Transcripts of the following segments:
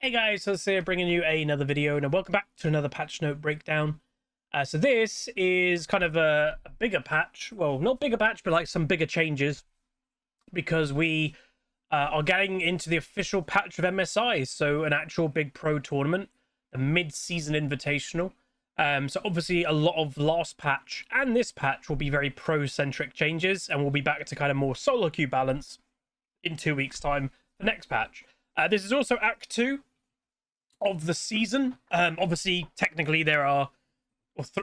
Hey guys, so here bringing you another video, and welcome back to another patch note breakdown. So this is kind of a bigger patch. Well, not bigger patch, but like some bigger changes, because we are getting into the official patch of MSI, so an actual big pro tournament, the mid-season invitational. So obviously a lot of last patch and this patch will be very pro-centric changes, and we'll be back to kind of more solo queue balance in 2 weeks' time, the next patch. This is also Act 2 of the season. Obviously, technically there are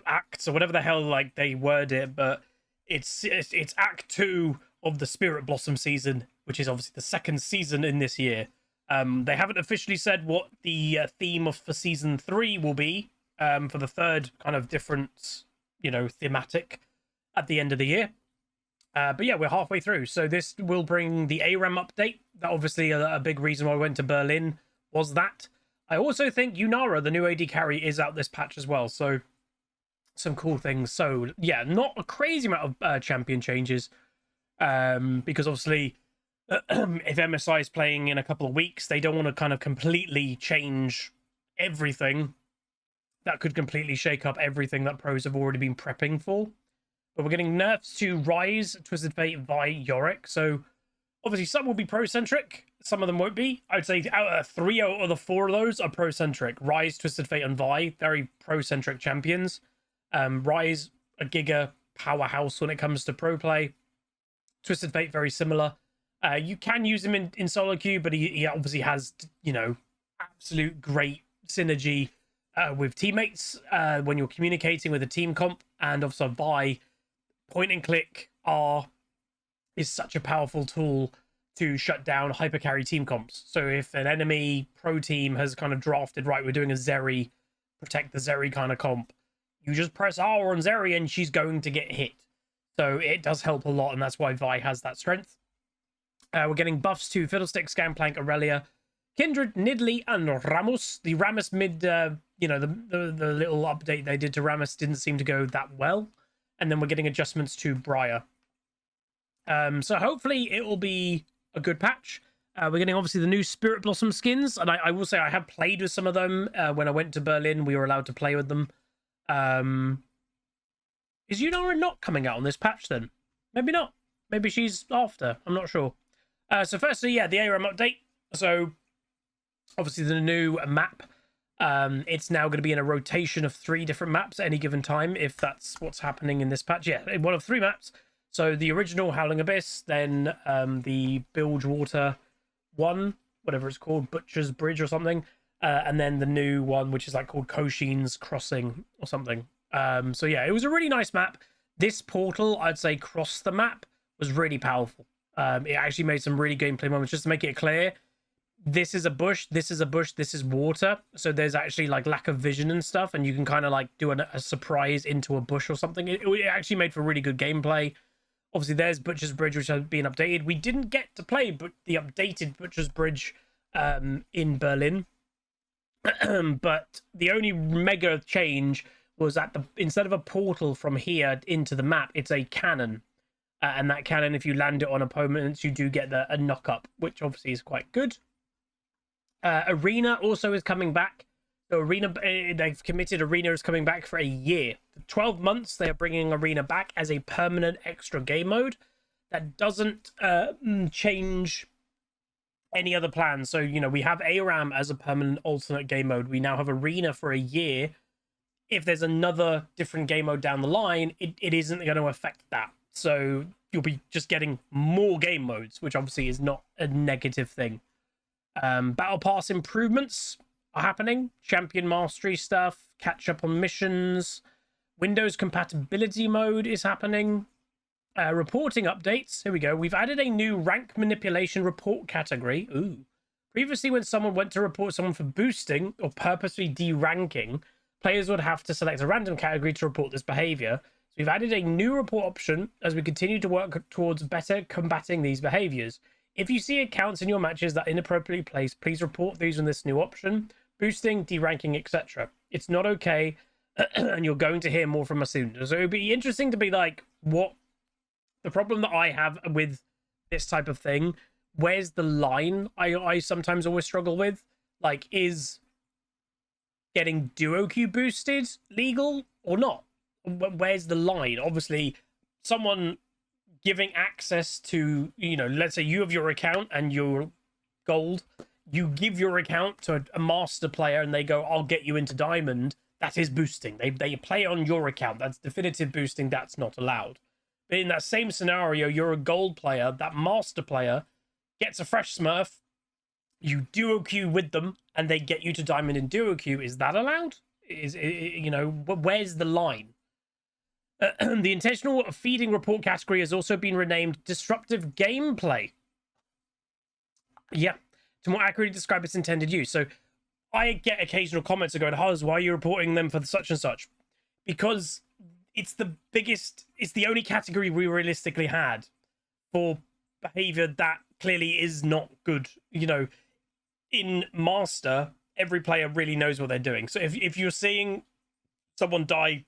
acts or whatever the hell like they word it, but it's Act 2 of the Spirit Blossom season, which is obviously the second season in this year. They haven't officially said what the theme for season 3 will be for the third kind of different, thematic at the end of the year. But yeah, we're halfway through. So this will bring the ARAM update. That obviously a big reason why I went to Berlin was that. I also think Unara, the new AD carry, is out this patch as well. So some cool things. So yeah, not a crazy amount of champion changes. Because obviously if MSI is playing in a couple of weeks, they don't want to kind of completely change everything. That could completely shake up everything that pros have already been prepping for. But we're getting nerfs to Rise, Twisted Fate, Vi, Yorick. So obviously some will be pro-centric, some of them won't be. I'd say out of 3 out of the 4 of those are pro-centric. Rise, Twisted Fate, and Vi, very pro-centric champions. Rise, a giga powerhouse when it comes to pro play. Twisted Fate, very similar. You can use him in solo queue, but he obviously has, absolute great synergy with teammates when you're communicating with a team comp. And also Vi, point and click R is such a powerful tool to shut down hypercarry team comps. So if an enemy pro team has kind of drafted, right, we're doing a Zeri, protect the Zeri kind of comp, you just press R on Zeri and she's going to get hit. So it does help a lot, and that's why Vi has that strength. We're getting buffs to Fiddlestick, Scamplank, Aurelia, Kindred, Nidalee, and Ramos. The Ramos mid, the little update they did to Ramos didn't seem to go that well. And then we're getting adjustments to Briar. So hopefully it will be a good patch. We're getting obviously the new Spirit Blossom skins, and I will say I have played with some of them. When I went to Berlin, we were allowed to play with them. Is Unara not coming out on this patch then? Maybe not. Maybe she's after. I'm not sure. So firstly, yeah, the ARAM update. So obviously the new map. It's now going to be in a rotation of 3 different maps at any given time, if that's what's happening in this patch. Yeah, one of 3 maps. So the original Howling Abyss, then the Bilgewater one, whatever it's called, Butcher's Bridge or something, and then the new one, which is like called Koshin's Crossing or something. So yeah, it was a really nice map. This portal, I'd say, cross the map was really powerful. It actually made some really gameplay moments. Just to make it clear, this is a bush, this is a bush, this is water. So there's actually like lack of vision and stuff, and you can kind of like do a surprise into a bush or something. It actually made for really good gameplay. Obviously, there's Butcher's Bridge, which has been updated. We didn't get to play the updated Butcher's Bridge in Berlin. But the only mega change was that instead of a portal from here into the map, it's a cannon. And that cannon, if you land it on opponents, you do get a knock-up, which obviously is quite good. Arena also is coming back. So Arena, they've committed Arena is coming back for a year. For 12 months, they are bringing Arena back as a permanent extra game mode. That doesn't change any other plans. So, we have ARAM as a permanent alternate game mode. We now have Arena for a year. If there's another different game mode down the line, it isn't going to affect that. So you'll be just getting more game modes, which obviously is not a negative thing. Battle Pass improvements are happening. Champion mastery stuff, catch up on missions, Windows compatibility mode is happening. Reporting updates. Here we go. We've added a new rank manipulation report category. Ooh. Previously, when someone went to report someone for boosting or purposely deranking, players would have to select a random category to report this behavior. So we've added a new report option as we continue to work towards better combating these behaviors. If you see accounts in your matches that inappropriately placed, please report these on this new option. Boosting, deranking, etc. It's not okay, and you're going to hear more from us soon. So it would be interesting to be like, what the problem that I have with this type of thing, where's the line I sometimes always struggle with. Like, is getting duo Q boosted legal or not? Where's the line? Obviously, someone giving access to, you know, let's say you have your account and your gold, you give your account to a master player and they go, I'll get you into diamond. That is boosting. They play on your account. That's definitive boosting. That's not allowed. But in that same scenario, you're a gold player. That master player gets a fresh smurf. You duo queue with them, and they get you to diamond in duo queue. Is that allowed? Is, you know, where's the line? The intentional feeding report category has also been renamed disruptive gameplay. Yeah, to more accurately describe its intended use. So I get occasional comments that go, Huz, why are you reporting them for such and such? Because it's the biggest, it's the only category we realistically had for behavior that clearly is not good. You know, in Master, every player really knows what they're doing. So if you're seeing someone die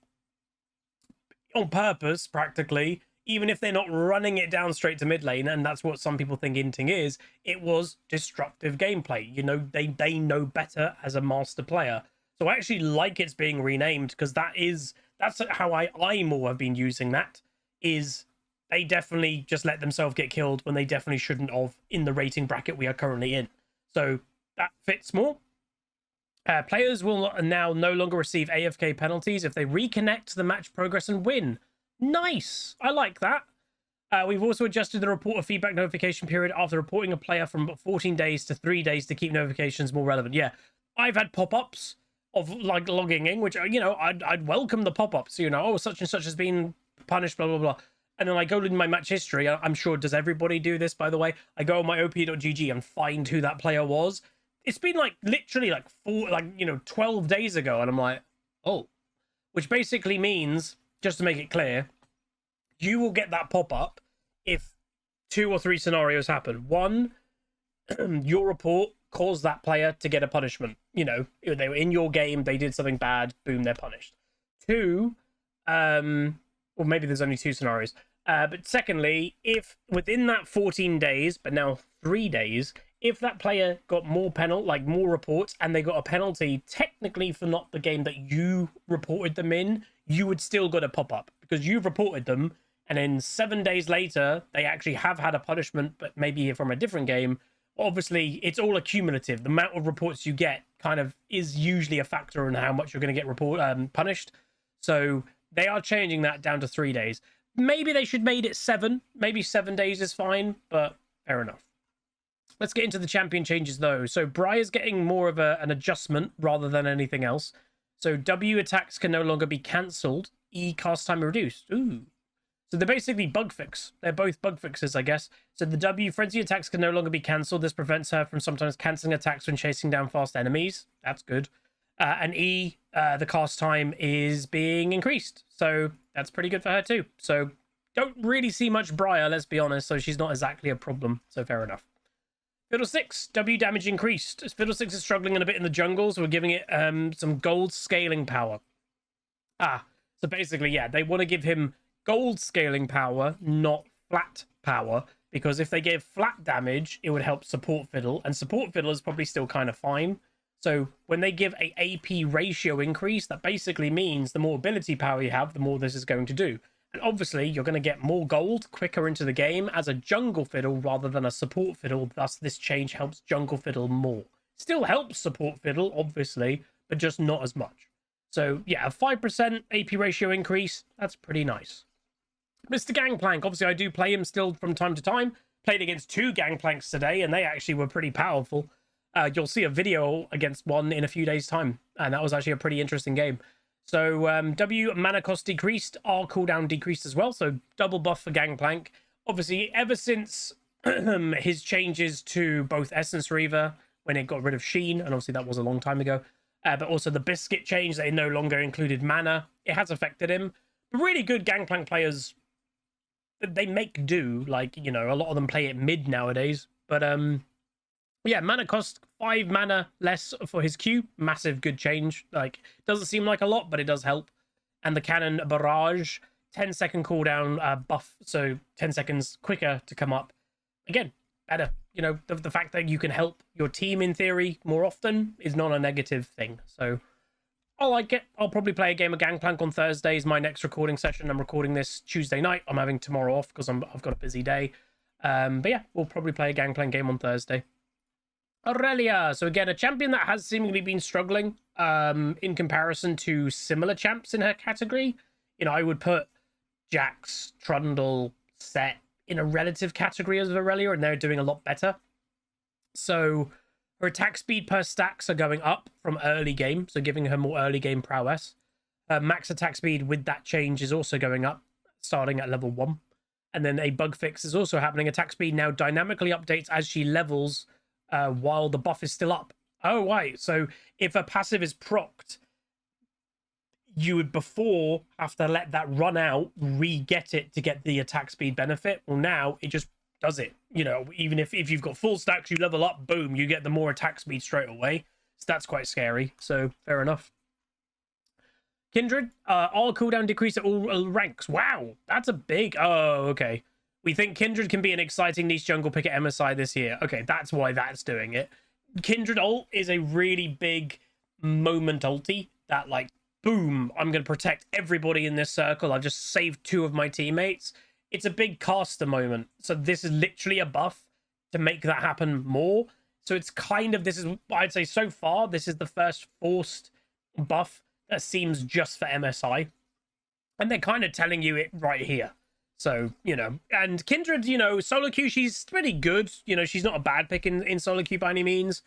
on purpose, practically, even if they're not running it down straight to mid lane, and that's what some people think inting is, it was disruptive gameplay. You know, they know better as a master player. So I actually like it's being renamed, because that's how I more have been using that, is they definitely just let themselves get killed when they definitely shouldn't have in the rating bracket we are currently in. So that fits more. Players will now no longer receive AFK penalties if they reconnect to the match progress and win. Nice. I like that. We've also adjusted the report of feedback notification period after reporting a player from 14 days to 3 days to keep notifications more relevant. Yeah, I've had pop-ups of like logging in, which, you know, I'd welcome the pop-ups, you know, oh, such and such has been punished, blah, blah, blah. And then I go in my match history. I'm sure, does everybody do this, by the way? I go on my op.gg and find who that player was. It's been like literally like 12 days ago. And I'm like, oh, which basically means, just to make it clear, you will get that pop-up if 2 or 3 scenarios happen. 1, your report caused that player to get a punishment. You know, they were in your game, they did something bad, boom, they're punished. 2, or maybe there's only 2 scenarios. But secondly, if within that 14 days, but now 3 days, if that player got more more reports, and they got a penalty technically for not the game that you reported them in, you would still get a pop-up because you've reported them, and then 7 days later they actually have had a punishment, but maybe from a different game. Obviously, it's all accumulative. The amount of reports you get kind of is usually a factor in how much you're going to get punished. So they are changing that down to 3 days. Maybe they should made it 7. Maybe 7 days is fine, but fair enough. Let's get into the champion changes, though. So Briar's getting more of an adjustment rather than anything else. So W attacks can no longer be cancelled. E cast time reduced. Ooh. So they're basically bug fix. They're both bug fixes, I guess. So the W frenzy attacks can no longer be cancelled. This prevents her from sometimes cancelling attacks when chasing down fast enemies. That's good. And E, the cast time is being increased. So that's pretty good for her too. So don't really see much Briar, let's be honest. So she's not exactly a problem. So fair enough. Fiddlesticks, W damage increased. Fiddlesticks is struggling a bit in the jungle, so we're giving it some gold scaling power. So basically, yeah, they want to give him gold scaling power, not flat power, because if they gave flat damage, it would help support Fiddle, and support Fiddle is probably still kind of fine. So when they give a AP ratio increase, that basically means the more ability power you have, the more this is going to do. And obviously, you're going to get more gold quicker into the game as a jungle Fiddle rather than a support Fiddle. Thus, this change helps jungle Fiddle more. Still helps support Fiddle, obviously, but just not as much. So, yeah, a 5% AP ratio increase. That's pretty nice. Mr. Gangplank. Obviously, I do play him still from time to time. Played against 2 Gangplanks today, and they actually were pretty powerful. You'll see a video against one in a few days' time, and that was actually a pretty interesting game. So W mana cost decreased, R cooldown decreased as well, so double buff for Gangplank. Obviously, ever since his changes to both Essence Reaver, when it got rid of Sheen, and obviously that was a long time ago, but also the Biscuit change, they no longer included mana, it has affected him. Really good Gangplank players, they make do, like, you know, a lot of them play it mid nowadays, but yeah, mana cost 5 mana less for his Q. Massive good change. Like, doesn't seem like a lot, but it does help. And the cannon barrage, 10-second cooldown buff, so 10 seconds quicker to come up. Again, better. you know, the fact that you can help your team in theory more often is not a negative thing. So I like it. I'll probably play a game of Gangplank on Thursday is my next recording session. I'm recording this Tuesday night. I'm having tomorrow off because I've got a busy day. But yeah, we'll probably play a Gangplank game on Thursday. Aurelia. So again, a champion that has seemingly been struggling in comparison to similar champs in her category. You know, I would put Jax, Trundle, Set in a relative category as Aurelia, and they're doing a lot better. So her attack speed per stacks are going up from early game, so giving her more early game prowess. Max attack speed with that change is also going up, starting at level 1. And then a bug fix is also happening. Attack speed now dynamically updates as she levels while the buff is still up. Oh, right. So if a passive is procced, you would before have to let that run out, re-get it to get the attack speed benefit. Well, now it just does it. You know, even if you've got full stacks, you level up, boom, you get the more attack speed straight away. So that's quite scary. So fair enough. Kindred, all cooldown decrease at all ranks. Wow, that's a big... Oh, okay. We think Kindred can be an exciting niche jungle pick at MSI this year. Okay, that's why that's doing it. Kindred ult is a really big moment ulti that, like, boom, I'm going to protect everybody in this circle. I've just saved 2 of my teammates. It's a big caster moment. So this is literally a buff to make that happen more. So it's kind of, this is, I'd say so far, this is the first forced buff that seems just for MSI. And they're kind of telling you it right here. So, you know, and Kindred, you know, solo queue, she's pretty good. You know, she's not a bad pick in solo queue by any means.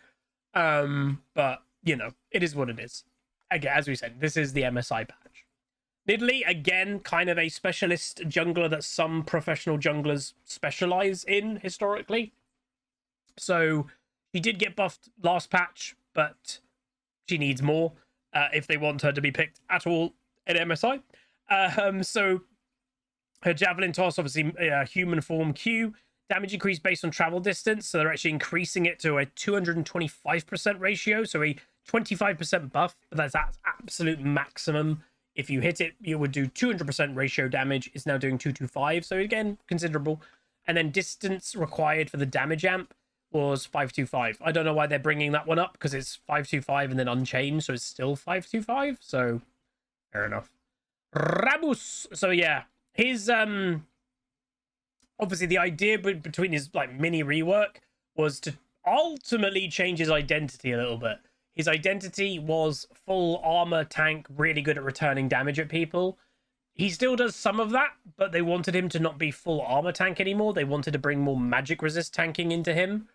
But, you know, it is what it is. Again, as we said, this is the MSI patch. Nidalee, again, kind of a specialist jungler that some professional junglers specialize in historically. So she did get buffed last patch, but she needs more if they want her to be picked at all at MSI. So her javelin toss, obviously human form Q, damage increase based on travel distance. So they're actually increasing it to a 225% ratio. So a 25% buff, but that's absolute maximum. If you hit it, you would do 200% ratio damage. It's now doing 225, so again, considerable. And then distance required for the damage amp was 525. I don't know why they're bringing that one up, because it's 525 and then unchanged, so it's still 525, so fair enough. Rabus. So yeah, his obviously the idea between his like mini rework was to ultimately change his identity a little bit. His identity was full armor tank, really good at returning damage at people. He still does some of that, but they wanted him to not be full armor tank anymore. They wanted to bring more magic resist tanking into him.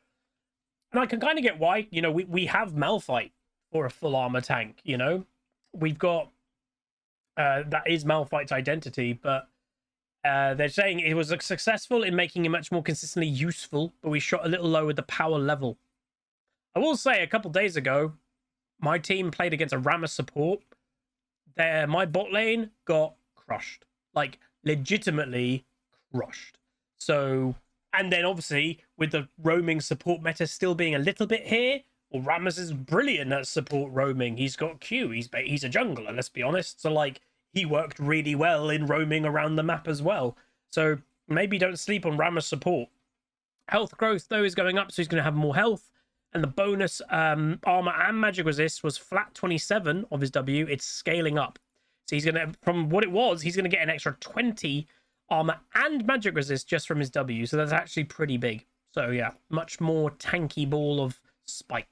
And I can kind of get why. You know, we have Malphite for a full armor tank, you know. We've got... that is Malphite's identity, but they're saying it was successful in making him much more consistently useful, but we shot a little low with the power level. I will say, a couple days ago, my team played against a Rammus support. My bot lane got crushed. Like, legitimately crushed. So, and then obviously, with the roaming support meta still being a little bit here, well, Rammus is brilliant at support roaming. He's got Q. He's a jungler, let's be honest. So, like, he worked really well in roaming around the map as well. So, maybe don't sleep on Rammus support. Health growth, though, is going up, so he's going to have more health. And the bonus armor and magic resist was flat 27 of his W. It's scaling up. So he's going to, from what it was, he's going to get an extra 20 armor and magic resist just from his W. So that's actually pretty big. So yeah, much more tanky ball of spikes.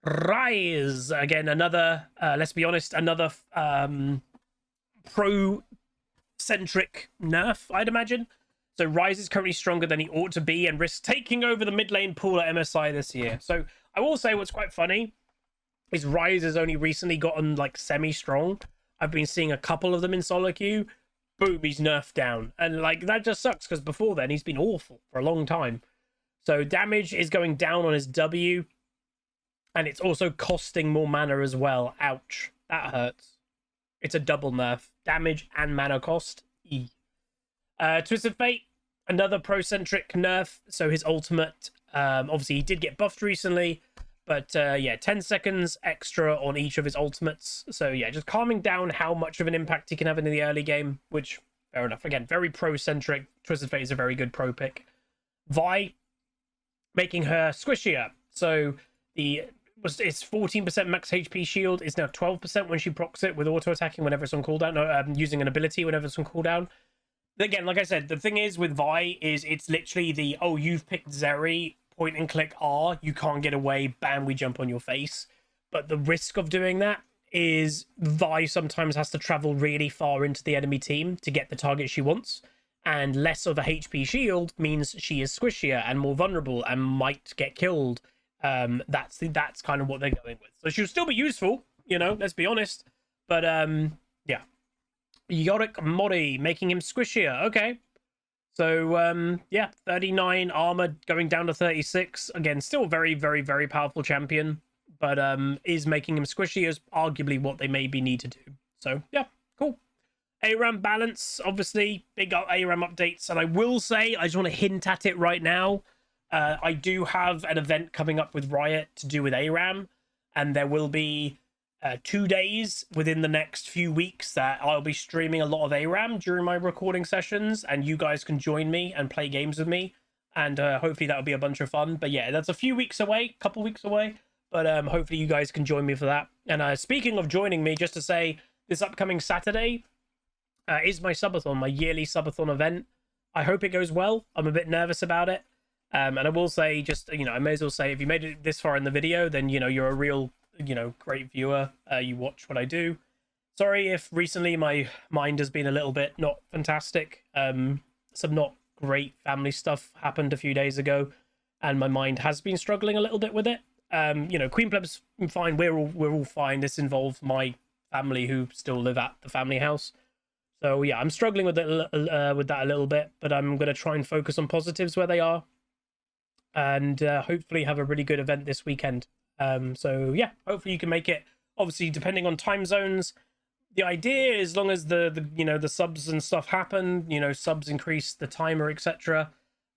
Rise. Again, another, let's be honest, another pro-centric nerf, I'd imagine. So Rise is currently stronger than he ought to be and risks taking over the mid lane pool at MSI this year. So I will say what's quite funny is Rise has only recently gotten like semi-strong. I've been seeing a couple of them in solo queue. Boom, he's nerfed down. And like that just sucks because before then he's been awful for a long time. So damage is going down on his W. And it's also costing more mana as well. Ouch. That hurts. It's a double nerf. Damage and mana cost. E. Twisted Fate, another pro-centric nerf. So his ultimate, obviously he did get buffed recently, but yeah, 10 seconds extra on each of his ultimates. So yeah, just calming down how much of an impact he can have in the early game, which, fair enough. Again, very pro-centric. Twisted Fate is a very good pro pick. Vi, making her squishier. So it's 14% max HP shield. It's now 12% when she procs it with auto attacking whenever it's on cooldown. No, using an ability whenever it's on cooldown. Again, like I said, the thing is with Vi is it's literally the, oh, you've picked Zeri, point and click R, you can't get away, bam, we jump on your face. But the risk of doing that is Vi sometimes has to travel really far into the enemy team to get the target she wants. And less of a HP shield means she is squishier and more vulnerable and might get killed. That's kind of what they're going with. So she'll still be useful, you know, let's be honest. But yeah. Yorick Mori, making him squishier. Okay. So yeah, 39 armor going down to 36. Again, still very, very, very powerful champion. But is making him squishy is arguably what they maybe need to do. So yeah, cool. ARAM balance, obviously, big ARAM updates. And I will say, I just want to hint at it right now. I do have an event coming up with Riot to do with ARAM. And there will be 2 days within the next few weeks that I'll be streaming a lot of ARAM during my recording sessions. And you guys can join me and play games with me. And hopefully that'll be a bunch of fun. But yeah, that's a few weeks away, couple weeks away. But hopefully you guys can join me for that. And speaking of joining me, just to say, this upcoming Saturday is my subathon, my yearly subathon event. I hope it goes well. I'm a bit nervous about it. And I will say, just, you know, I may as well say, if you made it this far in the video, then, you know, you're a real, you know, great viewer. You watch what I do. Sorry if recently my mind has been a little bit not fantastic. Some not great family stuff happened a few days ago. And my mind has been struggling a little bit with it. You know, Queen Pleb's fine. We're all fine. This involves my family who still live at the family house. So yeah, I'm struggling with it, with that a little bit, but I'm going to try and focus on positives where they are, and hopefully have a really good event this weekend. So yeah, hopefully you can make it. Obviously, depending on time zones, the idea is, as long as the you know, the subs and stuff happen, you know, subs increase the timer, etc.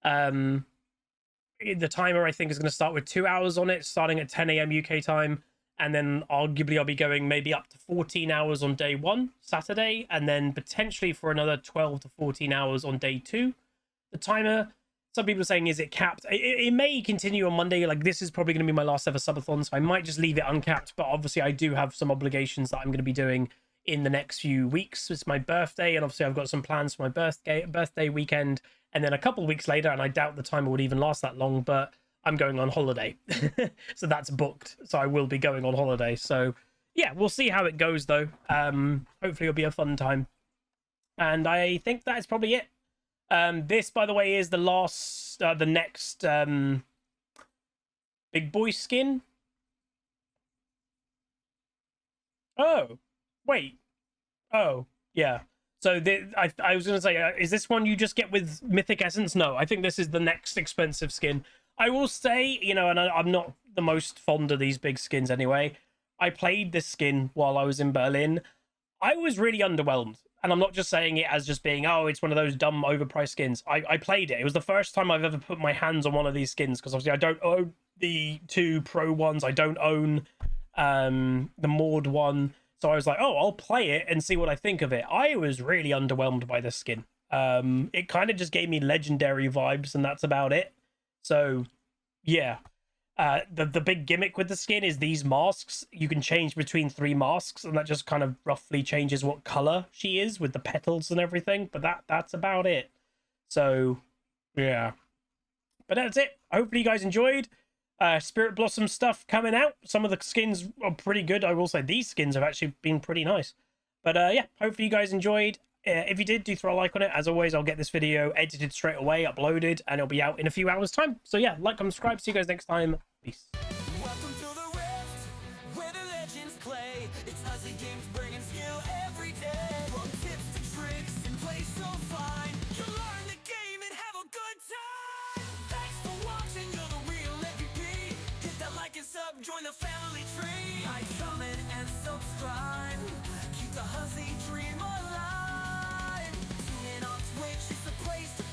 The timer, I think, is going to start with 2 hours on it, starting at 10 a.m. UK time. And then arguably I'll be going maybe up to 14 hours on day 1, Saturday. And then potentially for another 12 to 14 hours on day 2. The timer, some people are saying, is it capped? It may continue on Monday. Like, this is probably going to be my last ever subathon. So I might just leave it uncapped. But obviously I do have some obligations that I'm going to be doing in the next few weeks. It's my birthday. And obviously I've got some plans for my birthday weekend. And then a couple of weeks later, and I doubt the timer would even last that long, but I'm going on holiday. So that's booked. So I will be going on holiday. So yeah, we'll see how it goes though. Hopefully it'll be a fun time. And I think that is probably it. This, by the way, is the last, the next big boy skin. Oh, wait. Oh, yeah. So I was going to say, is this one you just get with Mythic Essence? No, I think this is the next expensive skin. I will say, you know, and I'm not the most fond of these big skins anyway. I played this skin while I was in Berlin. I was really underwhelmed. And I'm not just saying it as just being, oh, it's one of those dumb overpriced skins. I played it. It was the first time I've ever put my hands on one of these skins, because obviously I don't own the 2 pro ones. I don't own the Maud one. So I was like, oh, I'll play it and see what I think of it. I was really underwhelmed by this skin. It kind of just gave me legendary vibes, and that's about it. So, yeah. The big gimmick with the skin is these masks. You can change between 3 masks, and that just kind of roughly changes what color she is with the petals and everything. But that's about it. So, yeah. But that's it. Hopefully you guys enjoyed. Spirit Blossom stuff coming out. Some of the skins are pretty good. I will say these skins have actually been pretty nice. But yeah, hopefully you guys enjoyed. If you did, do throw a like on it. As always, I'll get this video edited straight away, uploaded, and it'll be out in a few hours' time. So yeah, like, comment, subscribe. See you guys next time. Peace. Welcome to the Rift, where the legends play. It's us and games bringing skill every day. From tips to tricks and play so fine. You'll learn the game and have a good time. Thanks for watching, you're the real MVP. Hit that like and sub, join the family tree. Like, comment, and subscribe. Keep the Huzzy dream alive. Tune in on Twitch, it's the place to